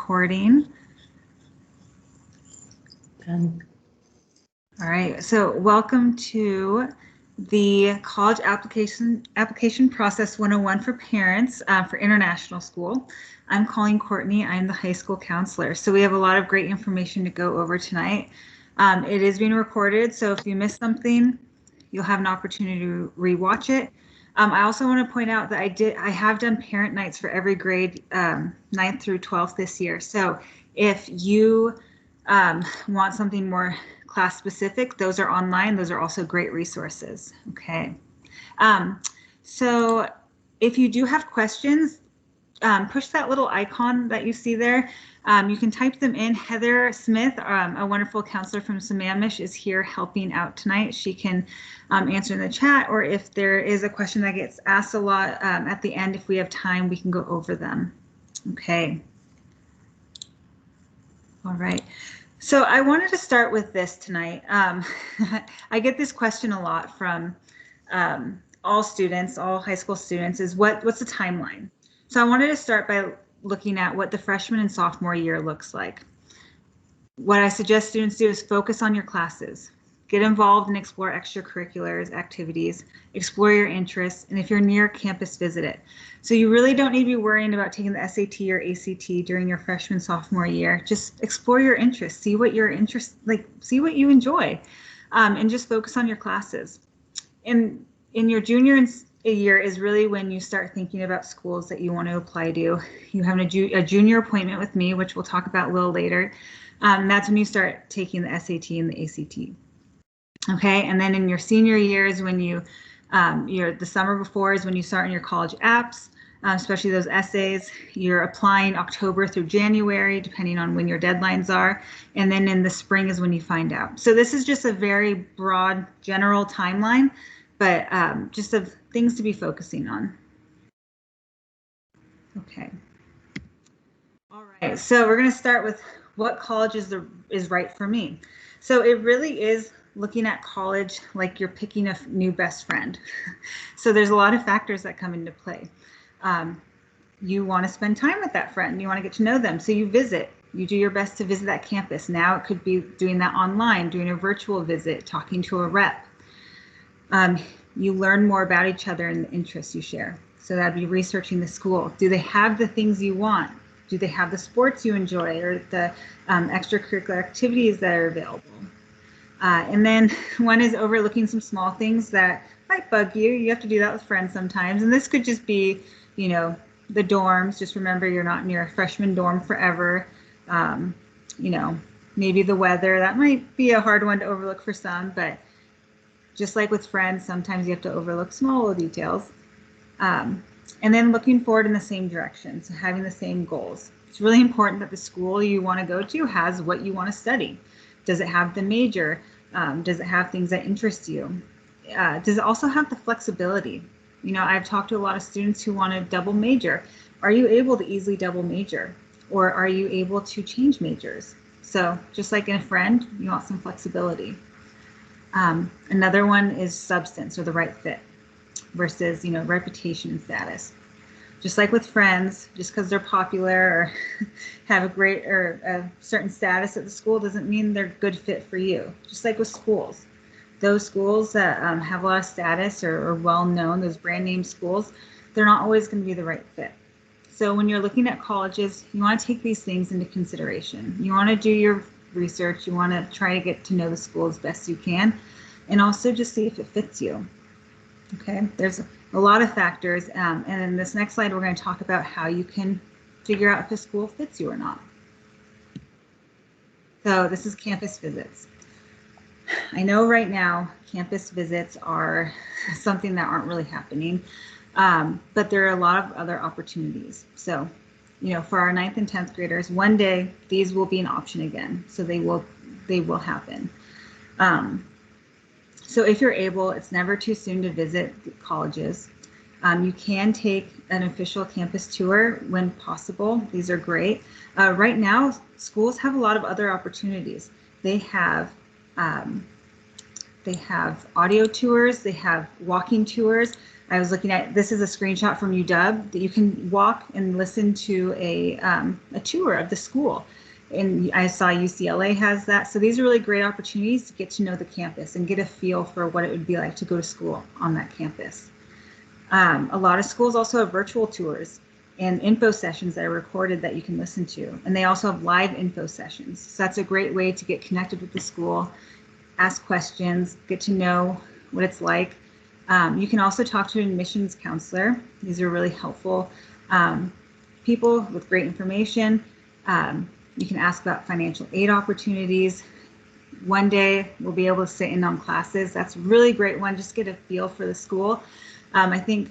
recording. Done. All right, so welcome to the College Application Process 101 for Parents for International School. I'm Colleen Courtney. I'm the high school counselor. So we have a lot of great information to go over tonight. It is being recorded, so if you missed something, you'll have an opportunity to rewatch it. I also want to point out that I have done parent nights for every grade, 9th through 12th this year. So if you want something more class specific, those are online. Those are also great resources. Okay. So if you do have questions, push that little icon that you see there. You can type them in. Heather Smith, a wonderful counselor from Sammamish, is here helping out tonight. She can answer in the chat, or if there is a question that gets asked a lot at the end, if we have time, we can go over them. Okay. All right. So I wanted to start with this tonight. I get this question a lot from all students, all high school students, is what's the timeline? So I wanted to start by looking at what the freshman and sophomore year looks like. What I suggest students do is focus on your classes. Get involved and explore extracurriculars, activities, explore your interests, and if you're near campus, visit it. So you really don't need to be worrying about taking the SAT or ACT during your freshman, sophomore year. Just explore your interests, see what your interests, see what you enjoy, and just focus on your classes. And in your junior year is really when you start thinking about schools that you want to apply to. You have a junior appointment with me, which we'll talk about a little later. That's when you start taking the SAT and the ACT. Okay, and then in your senior years, when the summer before is when you start in your college apps, especially those essays. You're applying October through January, depending on when your deadlines are. And then in the spring is when you find out. So this is just a very broad, general timeline, but just of things to be focusing on. Okay. All right, so we're going to start with what college is right for me. So it really is looking at college like you're picking a new best friend. So there's a lot of factors that come into play. You want to spend time with that friend. You want to get to know them. So you visit. You do your best to visit that campus. Now it could be doing that online, doing a virtual visit, talking to a rep. You learn more about each other and the interests you share. So that'd be researching the school. Do they have the things you want? Do they have the sports you enjoy or the extracurricular activities that are available? And then one is overlooking some small things that might bug you. You have to do that with friends sometimes. And this could just be, you know, the dorms. Just remember you're not near a freshman dorm forever. You know, maybe the weather. That might be a hard one to overlook for some, but just like with friends, sometimes you have to overlook small little details. And then looking forward in the same direction, so having the same goals. It's really important that the school you want to go to has what you want to study. Does it have the major? Does it have things that interest you? Does it also have the flexibility? You know, I've talked to a lot of students who want to double major. Are you able to easily double major? Or are you able to change majors? So just like in a friend, you want some flexibility. Another one is substance or the right fit versus, you know, reputation and status. Just like with friends, just because they're popular or have a great or a certain status at the school doesn't mean they're a good fit for you. Just like with schools, those schools that have a lot of status or are well known, those brand name schools, they're not always going to be the right fit. So when you're looking at colleges, you want to take these things into consideration. You want to do your research. You want to try to get to know the school as best you can, and also just see if it fits you. Okay, there's a lot of factors, and in this next slide, we're going to talk about how you can figure out if a school fits you or not. So this is campus visits. I know right now campus visits are something that aren't really happening, but there are a lot of other opportunities. So, you know, for our 9th and 10th graders, one day these will be an option again. So they will happen. So if you're able, it's never too soon to visit colleges. You can take an official campus tour when possible. These are great. Right now, schools have a lot of other opportunities. They have They have audio tours. They have walking tours. I was looking at, this is a screenshot from UW that you can walk and listen to a tour of the school. And I saw UCLA has that. So these are really great opportunities to get to know the campus and get a feel for what it would be like to go to school on that campus. A lot of schools also have virtual tours and info sessions that are recorded that you can listen to. And they also have live info sessions. So that's a great way to get connected with the school, ask questions, get to know what it's like. You can also talk to an admissions counselor. These are really helpful people with great information. You can ask about financial aid opportunities. One day we'll be able to sit in on classes. That's a really great one. Just get a feel for the school. I think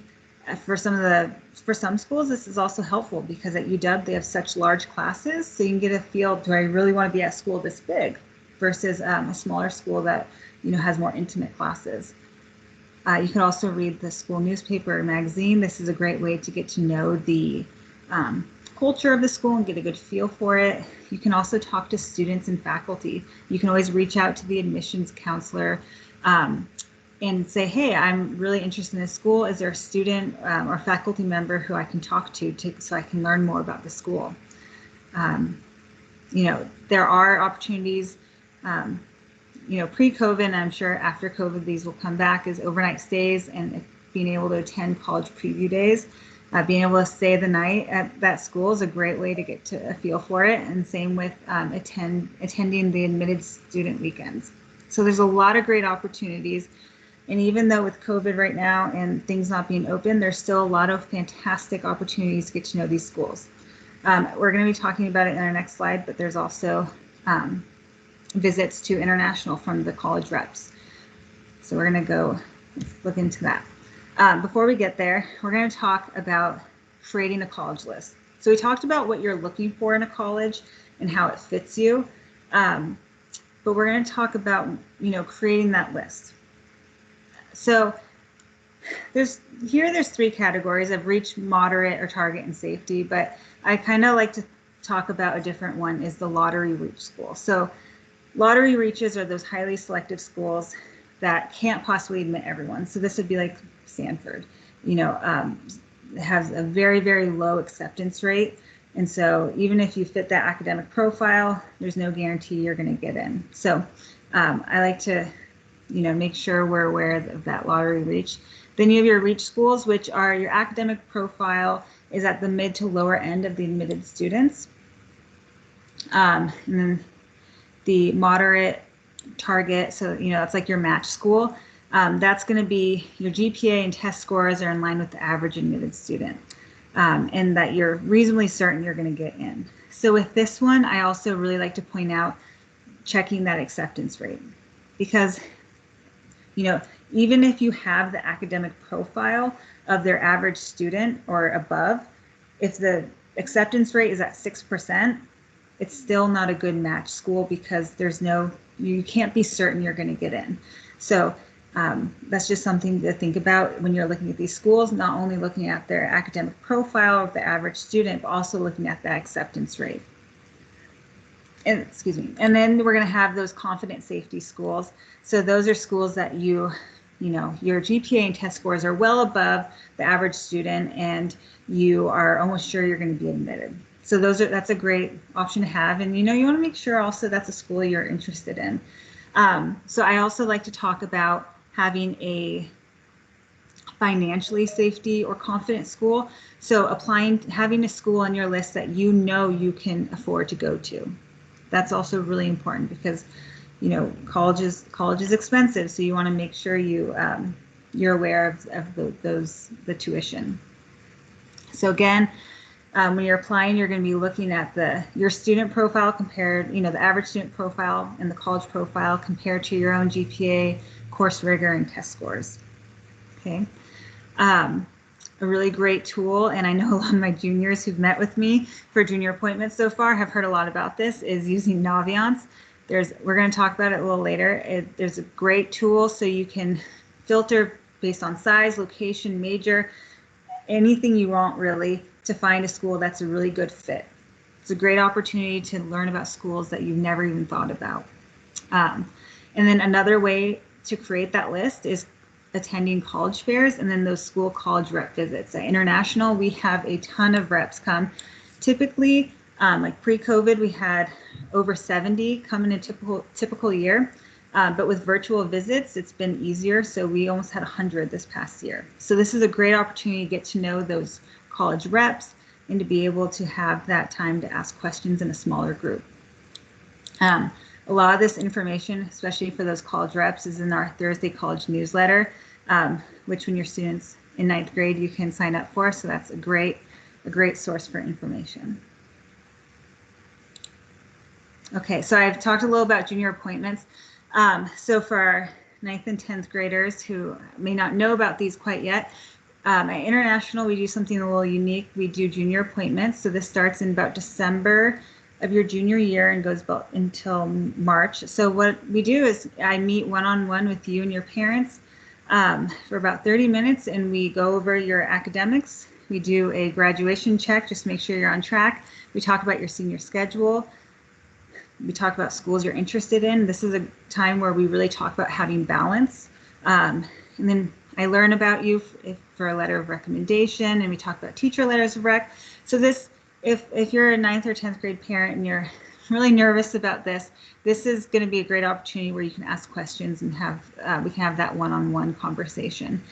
for some schools, this is also helpful because at UW they have such large classes, so you can get a feel. Do I really want to be at school this big versus a smaller school that has more intimate classes? You can also read the school newspaper or magazine. This is a great way to get to know the culture of the school and get a good feel for it. You can also talk to students and faculty. You can always reach out to the admissions counselor and say, hey, I'm really interested in this school. Is there a student or faculty member who I can talk to so I can learn more about the school? There are opportunities, pre-COVID, and I'm sure after COVID, these will come back, is overnight stays and being able to attend college preview days. Being able to stay the night at that school is a great way to get to a feel for it. And same with attending the admitted student weekends. So there's a lot of great opportunities. And even though with COVID right now and things not being open, there's still a lot of fantastic opportunities to get to know these schools. We're going to be talking about it in our next slide, but there's also visits to international from the college reps. So we're going to go look into that. Before we get there, we're going to talk about creating a college list. So we talked about what you're looking for in a college and how it fits you. But we're going to talk about, creating that list. So there's three categories of reach, moderate, or target, and safety. But I kind of like to talk about a different one, is the lottery reach school. So lottery reaches are those highly selective schools that can't possibly admit everyone. So this would be like Stanford, has a very, very low acceptance rate. And so even if you fit that academic profile, there's no guarantee you're going to get in. So I like to, make sure we're aware of that lottery reach. Then you have your reach schools, which are your academic profile is at the mid to lower end of the admitted students. And then the moderate target, so that's like your match school. That's going to be your GPA and test scores are in line with the average admitted student, and that you're reasonably certain you're going to get in. So with this one, I also really like to point out checking that acceptance rate, because even if you have the academic profile of their average student or above, if the acceptance rate is at 6%, it's still not a good match school because you can't be certain you're going to get in. So that's just something to think about when you're looking at these schools, not only looking at their academic profile of the average student, but also looking at that acceptance rate. And then we're going to have those confident safety schools. So those are schools that your GPA and test scores are well above the average student, and you are almost sure you're going to be admitted. So that's a great option to have. And you want to make sure also that's a school you're interested in. So I also like to talk about having a financially safety or confident school. So having a school on your list that you can afford to go to. That's also really important because college is expensive, so you want to make sure you're aware of the tuition. So again, when you're applying, you're going to be looking at your student profile compared, the average student profile and the college profile compared to your own GPA, course rigor, and test scores. Okay. A really great tool, and I know a lot of my juniors who've met with me for junior appointments so far have heard a lot about this, is using Naviance. We're going to talk about it a little later. There's a great tool so you can filter based on size, location, major, anything you want really, to find a school that's a really good fit. It's a great opportunity to learn about schools that you've never even thought about. And then another way to create that list is attending college fairs and then those school college rep visits. At International, we have a ton of reps come. Typically, like pre-COVID, we had over 70 come in a typical year. But with virtual visits, it's been easier. So we almost had 100 this past year. So this is a great opportunity to get to know those college reps and to be able to have that time to ask questions in a smaller group. A lot of this information, especially for those college reps, is in our Thursday college newsletter, which when you're students in 9th grade, you can sign up for. So that's a great source for information. Okay, so I've talked a little about junior appointments. So for our 9th and 10th graders who may not know about these quite yet, at International, we do something a little unique. We do junior appointments. So this starts in about December of your junior year and goes about until March. So what we do is I meet one-on-one with you and your parents for about 30 minutes, and we go over your academics. We do a graduation check, just make sure you're on track. We talk about your senior schedule. We talk about schools you're interested in. This is a time where we really talk about having balance. And then I learn about you for a letter of recommendation, and we talk about teacher letters of rec. So this, if you're a 9th or 10th grade parent and you're really nervous about this is going to be a great opportunity where you can ask questions and we can have that one-on-one conversation.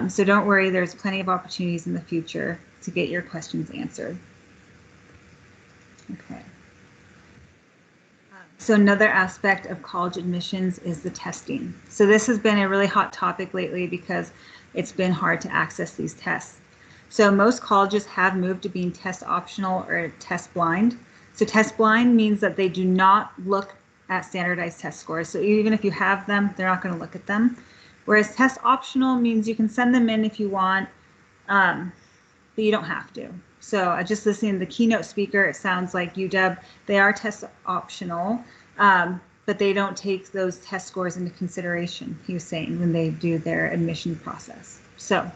So don't worry, there's plenty of opportunities in the future to get your questions answered. Okay. So another aspect of college admissions is the testing. So this has been a really hot topic lately because it's been hard to access these tests. So most colleges have moved to being test optional or test blind. So test blind means that they do not look at standardized test scores. So even if you have them, they're not going to look at them. Whereas test optional means you can send them in if you want, but you don't have to. So just listening to the keynote speaker, it sounds like UW, they are test optional, but they don't take those test scores into consideration, he was saying, when they do their admission process. So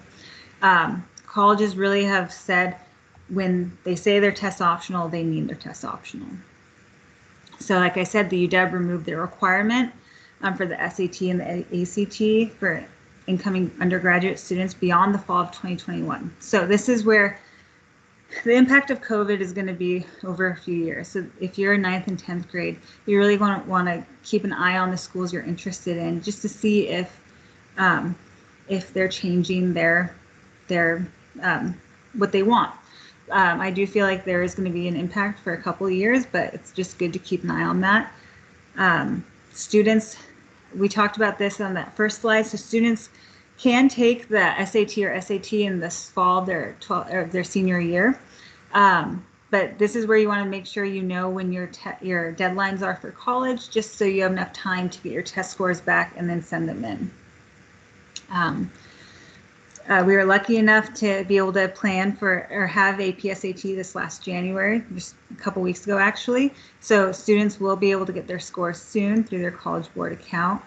colleges really have said when they say they're test optional, they mean they're test optional. So like I said, the UW removed their requirement for the SAT and the ACT for incoming undergraduate students beyond the fall of 2021. So this is where the impact of COVID is going to be over a few years. So if you're in 9th and 10th grade, you really want to keep an eye on the schools you're interested in, just to see if they're changing their what they want. I do feel like there is going to be an impact for a couple of years, but it's just good to keep an eye on that. Students, we talked about this on that first slide. So students can take the SAT or SAT in this fall of their senior year. But this is where you want to make sure you know when your deadlines are for college, just so you have enough time to get your test scores back and then send them in. We were lucky enough to be able to plan for or have a PSAT this last January, just a couple weeks ago actually. So students will be able to get their scores soon through their College Board account.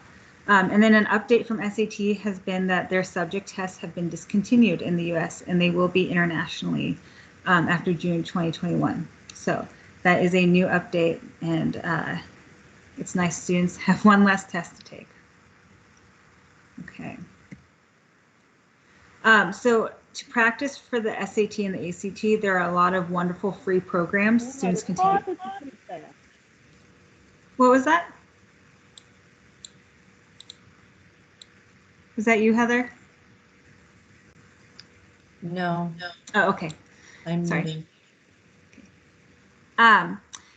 And then an update from SAT has been that their subject tests have been discontinued in the US and they will be internationally after June 2021. So that is a new update, and it's nice students have one less test to take. Okay. So to practice for the SAT and the ACT, there are a lot of wonderful free programs students can take. What was that? Was that you, Heather? No. Oh, okay. I'm sorry.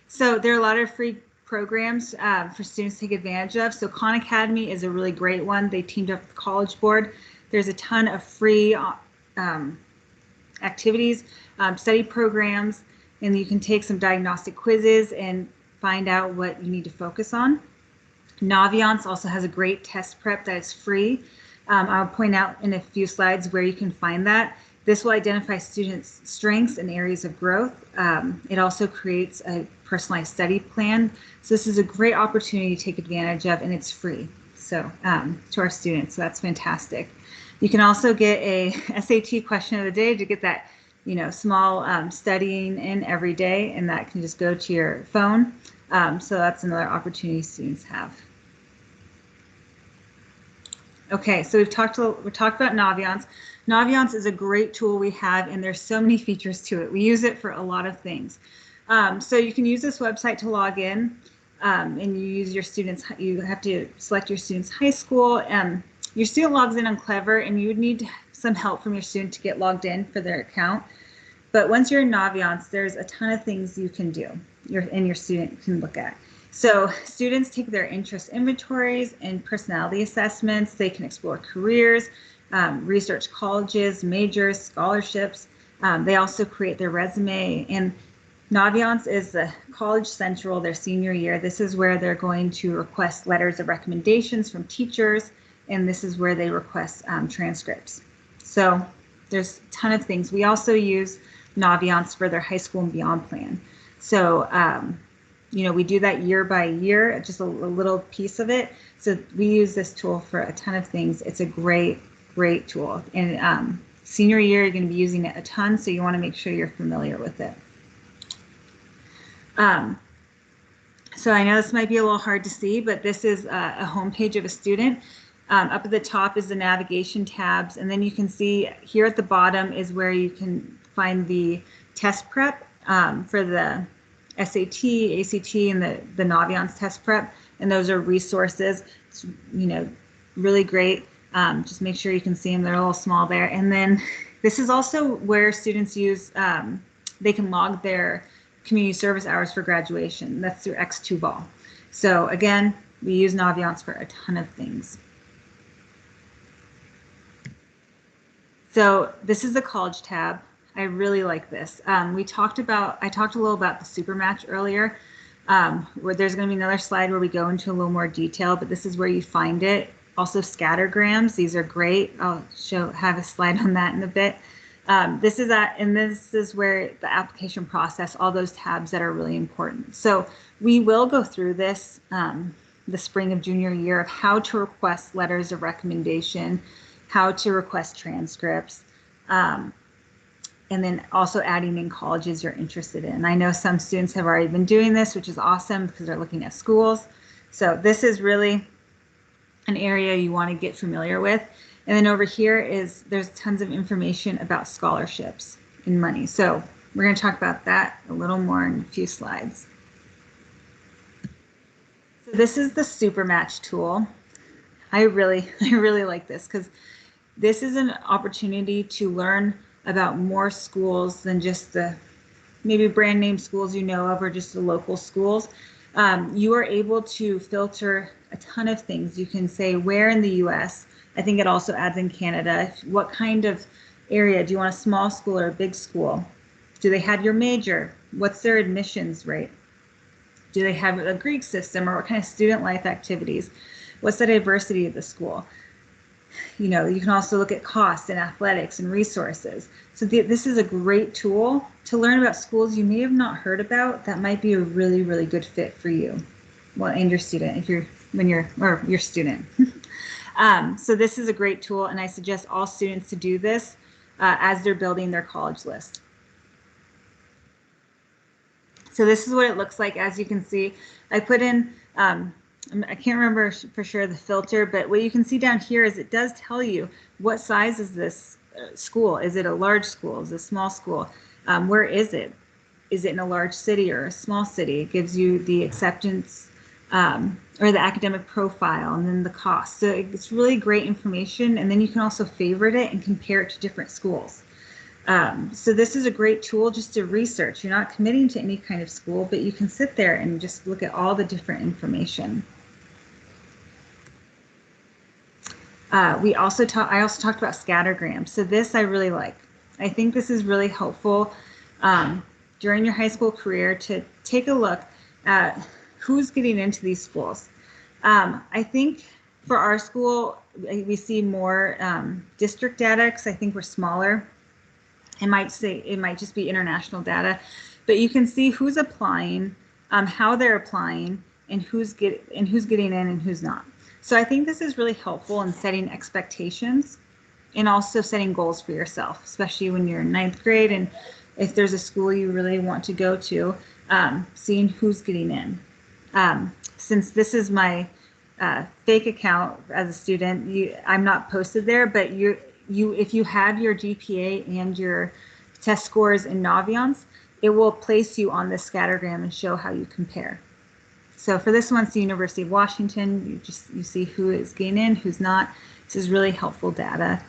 So there are a lot of free programs for students to take advantage of. So Khan Academy is a really great one. They teamed up with the College Board. There's a ton of free activities, study programs, and you can take some diagnostic quizzes and find out what you need to focus on. Naviance also has a great test prep that is free. I'll point out in a few slides where you can find that. This will identify students' strengths and areas of growth. It also creates a personalized study plan. So this is a great opportunity to take advantage of, and it's free. So to our students, so that's fantastic. You can also get a SAT question of the day to get that, small studying in every day, and that can just go to your phone. So that's another opportunity students have. Okay, so we talked about Naviance. Naviance is a great tool we have, and there's so many features to it. We use it for a lot of things. So you can use this website to log in, and you use your students. You have to select your student's high school. Your student logs in on Clever, and you would need some help from your student to get logged in for their account. But once you're in Naviance, there's a ton of things you can do. Your student can look at. So students take their interest inventories and personality assessments. They can explore careers, research colleges, majors, scholarships. They also create their resume. And Naviance is the College Central, their senior year. This is where they're going to request letters of recommendations from teachers, and this is where they request transcripts. So there's a ton of things. We also use Naviance for their high school and beyond plan. So we do that year by year, just a little piece of it. So we use this tool for a ton of things. It's a great tool. And senior year, you're going to be using it a ton, so you want to make sure you're familiar with it. So I know this might be a little hard to see, but this is a homepage of a student. Up at the top is the navigation tabs, and then you can see here at the bottom is where you can find the test prep for the SAT, ACT, and the Naviance test prep, and those are resources. It's, really great. Just make sure you can see them. They're a little small there. And then this is also where students use, they can log their community service hours for graduation. That's through X2 Ball. So again, we use Naviance for a ton of things. So this is the college tab. I really like this. I talked a little about the SuperMatch earlier, where there's going to be another slide where we go into a little more detail, but this is where you find it. Also scattergrams, these are great. I'll have a slide on that in a bit. This is where the application process, all those tabs that are really important. So we will go through this the spring of junior year of how to request letters of recommendation, how to request transcripts, and then also adding in colleges you're interested in. I know some students have already been doing this, which is awesome because they're looking at schools. So this is really an area you want to get familiar with. And then over here there's tons of information about scholarships and money. So we're going to talk about that a little more in a few slides. So this is the SuperMatch tool. I really like this because this is an opportunity to learn about more schools than just the maybe brand name schools you know of or just the local schools. You are able to filter a ton of things. You can say where in the US. I think it also adds in Canada. What kind of area? Do you want a small school or a big school? Do they have your major? What's their admissions rate? Do they have a Greek system, or what kind of student life activities? What's the diversity of the school? You can also look at cost and athletics and resources. So this is a great tool to learn about schools you may have not heard about that might be a really, really good fit for you. Well, and your student, your student. So this is a great tool, and I suggest all students to do this as they're building their college list. So this is what it looks like. As you can see, I put in, I can't remember for sure the filter, but what you can see down here is it does tell you what size is this school. Is it a large school? Is it a small school? Where is it? Is it in a large city or a small city? It gives you the acceptance or the academic profile, and then the cost. So it's really great information, and then you can also favorite it and compare it to different schools. So this is a great tool just to research. You're not committing to any kind of school, but you can sit there and just look at all the different information. I also talked about scattergrams. So this I really like. I think this is really helpful during your high school career to take a look at who's getting into these schools. I think for our school, we see more district data because I think we're smaller. It might just be international data, but you can see who's applying, how they're applying, and who's getting in and who's not. So I think this is really helpful in setting expectations and also setting goals for yourself, especially when you're in 9th grade and if there's a school you really want to go to, seeing who's getting in. Since this is my fake account as a student. I'm not posted there, but if you have your GPA and your test scores in Naviance, it will place you on the scattergram and show how you compare. So for this one, it's the University of Washington. You see who is getting in, who's not. This is really helpful data.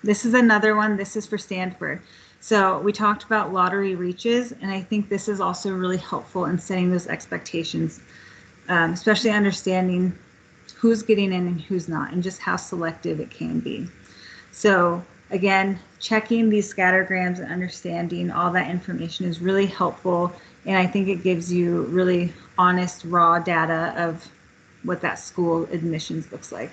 This is another one. This is for Stanford. So we talked about lottery reaches, and I think this is also really helpful in setting those expectations, especially understanding who's getting in and who's not, and just how selective it can be. So again, checking these scattergrams and understanding all that information is really helpful, and I think it gives you really honest, raw data of what that school admissions looks like.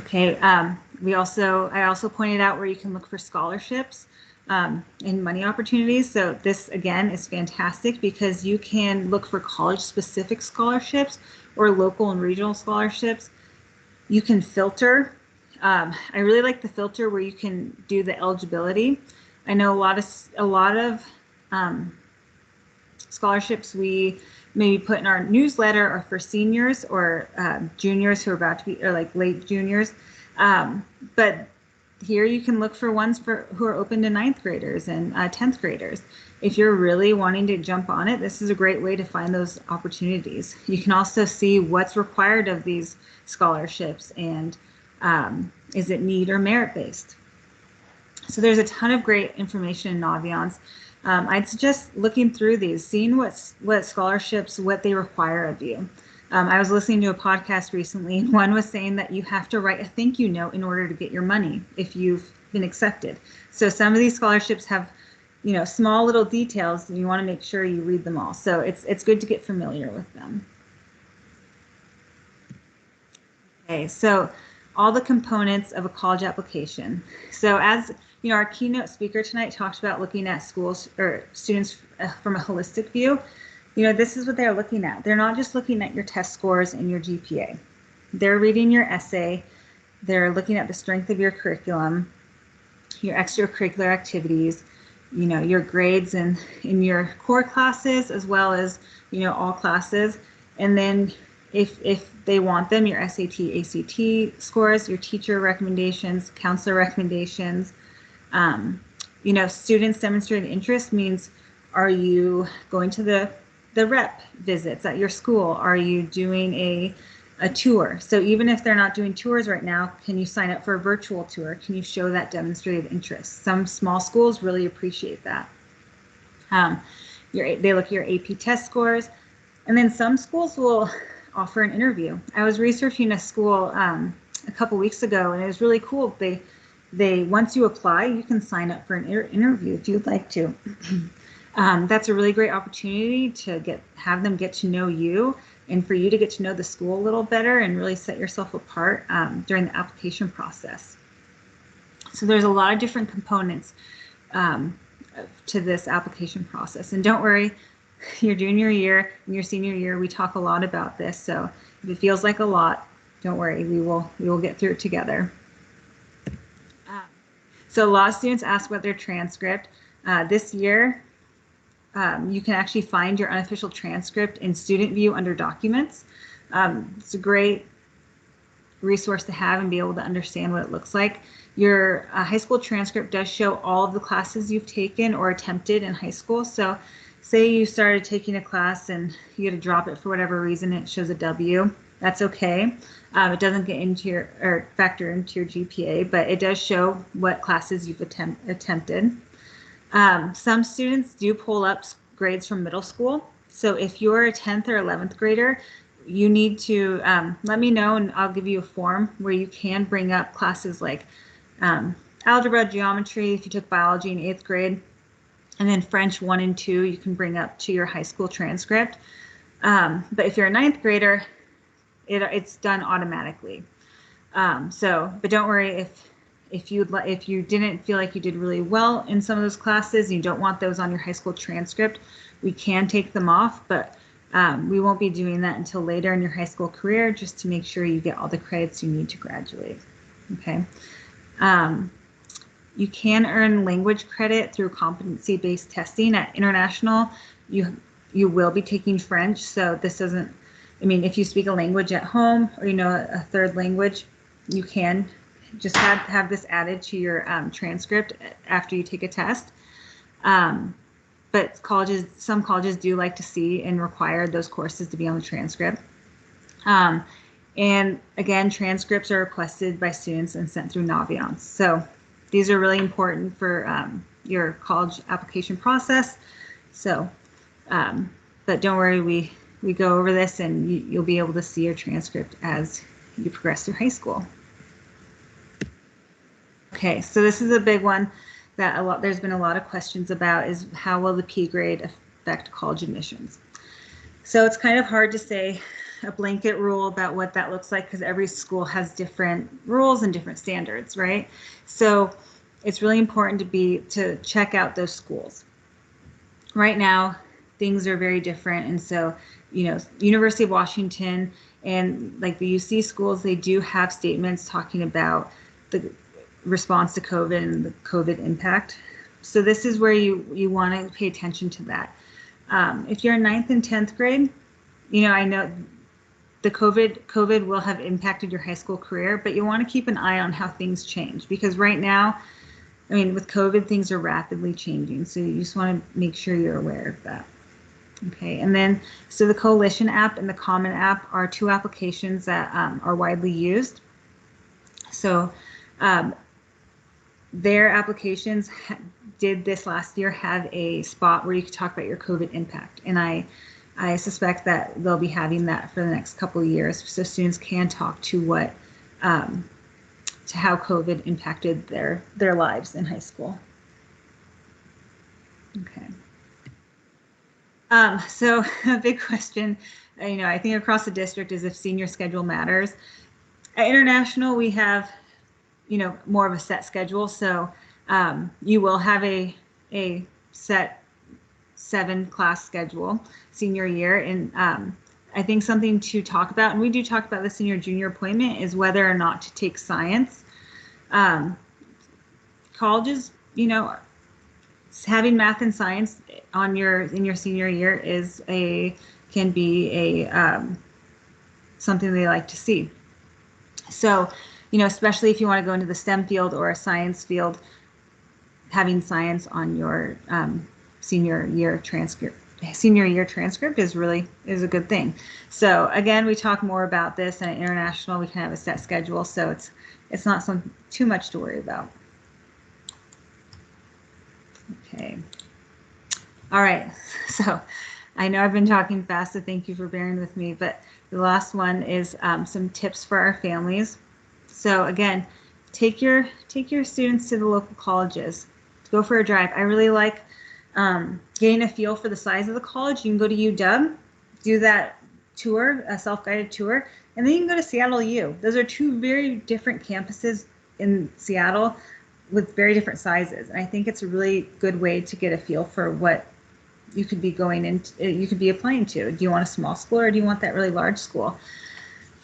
Okay, I also pointed out where you can look for scholarships and money opportunities. So this, again, is fantastic because you can look for college-specific scholarships or local and regional scholarships. You can filter. I really like the filter where you can do the eligibility. I know a lot of scholarships we maybe put in our newsletter are for seniors or juniors who are about to be, or like late juniors. But here you can look for ones who are open to 9th graders and 10th graders. If you're really wanting to jump on it, this is a great way to find those opportunities. You can also see what's required of these scholarships and is it need or merit based. So there's a ton of great information in Naviance. I'd suggest looking through these, seeing what scholarships, what they require of you. I was listening to a podcast recently, and one was saying that you have to write a thank you note in order to get your money if you've been accepted. So some of these scholarships have, small little details, and you want to make sure you read them all. So it's good to get familiar with them. Okay, so all the components of a college application. So as our keynote speaker tonight talked about looking at schools or students from a holistic view. This is what they're looking at. They're not just looking at your test scores and your GPA. They're reading your essay. They're looking at the strength of your curriculum, your extracurricular activities, your grades in your core classes as well as, all classes. And then if they want them, your SAT, ACT scores, your teacher recommendations, counselor recommendations. Students demonstrating interest means, are you going to the rep visits at your school? Are you doing a tour? So even if they're not doing tours right now, can you sign up for a virtual tour? Can you show that demonstrated interest? Some small schools really appreciate that. They look at your AP test scores, and then some schools will offer an interview. I was researching a school a couple weeks ago, and it was really cool. They once you apply, you can sign up for an interview if you'd like to. That's a really great opportunity to have them get to know you and for you to get to know the school a little better and really set yourself apart during the application process. So there's a lot of different components to this application process. And don't worry, your junior year and your senior year, we talk a lot about this. So if it feels like a lot, don't worry, we will get through it together. So a lot of students ask about their transcript. This year, you can actually find your unofficial transcript in Student View under Documents. It's a great resource to have and be able to understand what it looks like. Your high school transcript does show all of the classes you've taken or attempted in high school. So say you started taking a class and you had to drop it for whatever reason, it shows a W. That's okay. It doesn't get into factor into your GPA, but it does show what classes you've attempted. Some students do pull up grades from middle school. So if you're a 10th or 11th grader, you need to let me know, and I'll give you a form where you can bring up classes like algebra, geometry, if you took biology in 8th grade, and then French 1 and 2, you can bring up to your high school transcript. But if you're a 9th grader, it's done automatically. But don't worry if you didn't feel like you did really well in some of those classes and you don't want those on your high school transcript, we can take them off, but we won't be doing that until later in your high school career, just to make sure you get all the credits you need to graduate. Okay. You can earn language credit through competency-based testing at international. you will be taking French. So this doesn't, I mean, if you speak a language at home or, you know, a third language, you can just have this added to your transcript after you take a test. But some colleges do like to see and require those courses to be on the transcript. And again, transcripts are requested by students and sent through Naviance. So these are really important for your college application process. So, but don't worry, we go over this and you'll be able to see your transcript as you progress through high school. Okay, so this is a big one that there's been a lot of questions about, is how will the P grade affect college admissions? So it's kind of hard to say a blanket rule about what that looks like, because every school has different rules and different standards, right? So it's really important to check out those schools. Right now, things are very different, and so, you know, University of Washington and like the UC schools, they do have statements talking about the response to COVID and the COVID impact. So this is where you want to pay attention to that. If you're in 9th and 10th grade, you know, I know the COVID will have impacted your high school career, but you want to keep an eye on how things change, because right now, I mean, with COVID, things are rapidly changing. So you just want to make sure you're aware of that. Okay, and then, so the Coalition app and the Common app are two applications that are widely used. So their applications did this last year have a spot where you could talk about your COVID impact. And I suspect that they'll be having that for the next couple of years, so students can talk to what, to how COVID impacted their lives in high school. Okay. So a big question, you know, I think across the district is if senior schedule matters. At International, we have, you know, more of a set schedule. So you will have a set 7-class schedule senior year. And I think something to talk about, and we do talk about this in your junior appointment, is whether or not to take science. Colleges, you know, having math and science in your senior year can be a something they like to see. So, you know, especially if you want to go into the STEM field or a science field, having science on your senior year transcript is a good thing. So again, we talk more about this, and at International we can have a set schedule, so it's not too much to worry about. Okay. All right. So I know I've been talking fast, so thank you for bearing with me, but the last one is some tips for our families. So again, take your students to the local colleges. Go for a drive. I really like getting a feel for the size of the college. You can go to UW, do that tour, a self-guided tour, and then you can go to Seattle U. Those are two very different campuses in Seattle with very different sizes. And I think it's a really good way to get a feel for what you could be you could be applying to. Do you want a small school or do you want that really large school?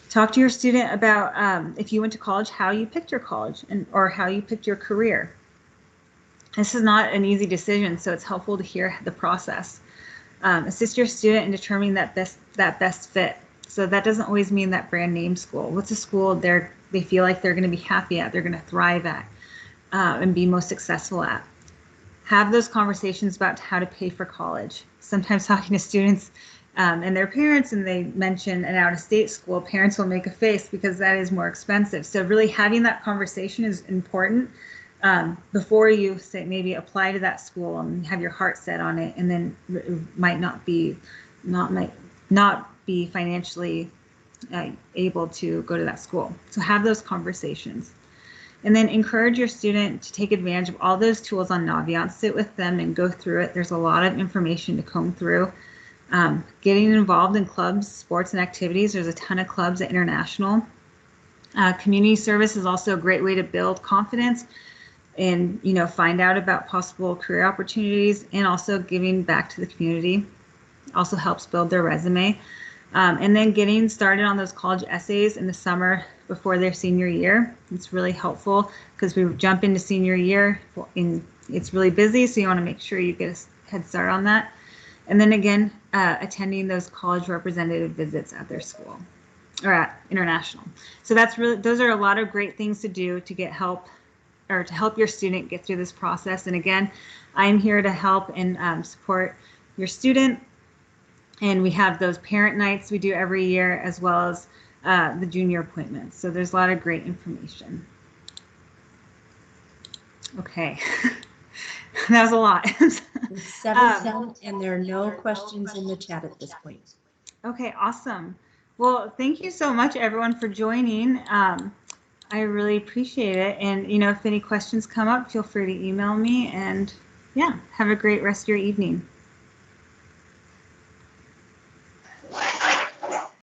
Talk to your student about if you went to college, how you picked your college or how you picked your career. This is not an easy decision, so it's helpful to hear the process. Assist your student in determining that best fit. So that doesn't always mean that brand name school. What's a school they feel like they're going to be happy at, they're going to thrive at, and be most successful at. Have those conversations about how to pay for college. Sometimes talking to students and their parents, and they mention an out-of-state school, parents will make a face because that is more expensive. So really having that conversation is important before you say maybe apply to that school and have your heart set on it, and then it might not be financially able to go to that school. So have those conversations. And then encourage your student to take advantage of all those tools on Naviance. Sit with them and go through it. There's a lot of information to comb through. Getting involved in clubs, sports, and activities. There's a ton of clubs at International. Community service is also a great way to build confidence and, you know, find out about possible career opportunities, and also giving back to the community also helps build their resume. And then getting started on those college essays in the summer before their senior year. It's really helpful because we jump into senior year and it's really busy, so you want to make sure you get a head start on that. And then again, attending those college representative visits at their school or at international. So those are a lot of great things to do to get help or to help your student get through this process. And again, I'm here to help and support your student. And we have those parent nights we do every year, as well as the junior appointments. So there's a lot of great information. Okay. That was a lot. It's 7:10 and there are no questions in the chat at this point. Okay, awesome. Well, thank you so much, everyone, for joining. I really appreciate it. And, if any questions come up, feel free to email me. And yeah, have a great rest of your evening.